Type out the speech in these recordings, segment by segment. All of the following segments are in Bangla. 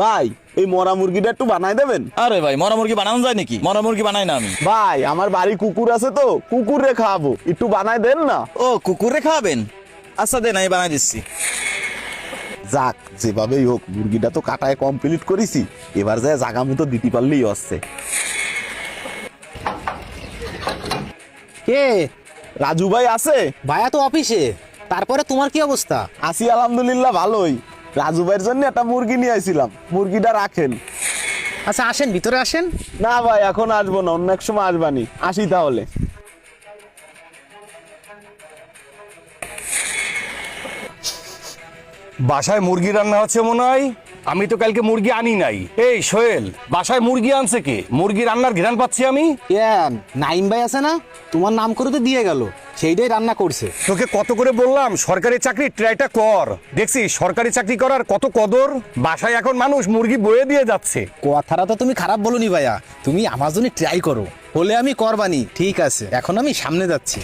ভাই এই মরা মুরগিটা একটু বানাই দেবেন? আরে ভাই মরা মুরগি বানানো যায় নাকি? মরা মুরগি বানাই না আমি। ভাই আমার বাড়ি কুকুর আছে তো, কুকুরে খাওয়াবো, একটু বানাই দেন না। ও কুকুরে খাওয়াবেন? আচ্ছা দেন আমি বানাই দিচ্ছি। যাক, যেভাবেই হোক মুরগিটা তো কাটায় কমপ্লিট করেছি, এবার যায় জাগা মতো দিতে পারলেই হচ্ছে। কে? রাজু ভাই আছে? ভাইয়া তো অফিসে। তারপরে তোমার কি অবস্থা? আছি আলহামদুলিল্লাহ ভালোই। রাজু ভাইয়ের জন্য একটা মুরগি নিয়ে আইছিলাম, মুরগিটা রাখেন। আচ্ছা আসেন, ভিতরে আসেন। না ভাই এখন আসবো না, অন্য এক সময় আসবানি। আসি তাহলে। বাসায় মুরগি রান্না হচ্ছে মনে হয়। আমি তো কালকে মুরগি আনি নাই। এই সোহেল, বাসায় মুরগি আনছে কে? মুরগি রান্নার ঘ্রাণ পাচ্ছি আমি। কেন, নাইম ভাই আছে না, তোমার নাম করে তো দিয়ে গেল, সেইটাই রান্না করছে। তোকে কত করে বললাম সরকারি চাকরি ট্রাইটা কর। দেখছি সরকারি চাকরি করার কত কদর। বাসায় এখন মানুষ মুরগি বয়ে দিয়ে যাচ্ছে। কথাটা তো তুমি খারাপ বলোনি ভাইয়া, তুমি আমার জন্য ট্রাই করো, হলে আমি করবানি। ঠিক আছে, এখন আমি সামনে যাচ্ছি।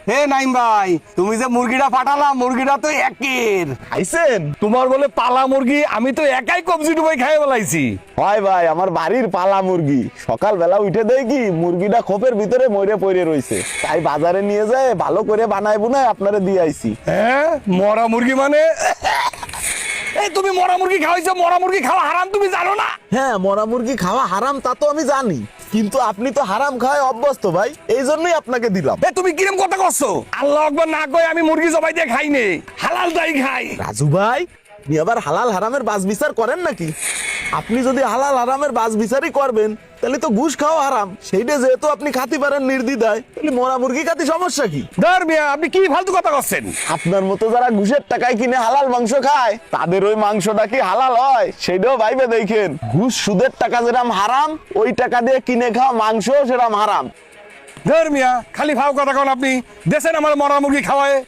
হে নাইম ভাই, তুমি যে মুরগিটা পাঠালাম, মুরগিটা তো একের। আইছেন? তোমার বলে পালা মুরগি, আমি তো একাই কবজি ডুবাই খাইয়ে বেলাইছি। হয় ভাই, আমার বাড়ির পালা মুরগি। সকালবেলা উঠে দেয় কি মুরগিটা খোপের ভিতরে মরে পড়ে রইছে, তাই বাজারে নিয়ে যায় ভালো করে বানাই বুনাই আপনারে দিয়ে আইছি। হ্যাঁ, মরা মুরগি মানে? এই তুমি মরা মুরগি খাওয়াইছো? মরা মুরগি খাওয়া হারাম, তুমি জানো না? হ্যাঁ, মরা মুরগি খাওয়া হারাম তা তো আমি জানি, কিন্তু আপনি তো হারাম খাওয়ায় অভ্যস্ত ভাই, এই জন্যই আপনাকে দিলাম। এ তুমি কিরম কথা করছো? আল্লাহ আকবার না কই আমি মুরগি জবাই দিয়ে খাই নে, হালালটাই খাই। রাজু ভাই, আপনি আবার হালাল হারামের বাজ বিচার করেন নাকি? আপনি যদি হালাল হারামের বাজ বিচারই করবেন তাহলে তো ঘুষ খাওয়া হারাম, সেইটা যেহেতু আপনি খাতি পারেন নির্দ্বিধায়, তাহলে মরা মুরগি খাতি সমস্যা কি? ধর মিয়া, আপনি কি ফালতু কথা করছেন? আপনার মতো যারা ঘুষের টাকায় কিনে হালাল মাংস খায়, তাদের ওই মাংসটা কি হালাল হয় সেটাও ভাইবে দেখেন। ঘুষ সুদের টাকা যেরাম হারাম, ওই টাকা দিয়ে কিনে খাওয়া মাংস সেরাম হারাম। ধর মিয়া, খালি ফাও কথা কন আপনি। দেশেন আমার মরা মুরগি খাওয়ায়।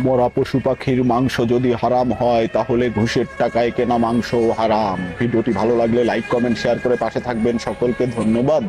মরা পশু পাখির মাংস যদি হারাম হয়, তাহলে ঘুষের টাকায় কেনা মাংস হারাম। ভিডিওটি ভালো লাগলে লাইক কমেন্ট শেয়ার করে পাশে থাকবেন। সকলকে ধন্যবাদ।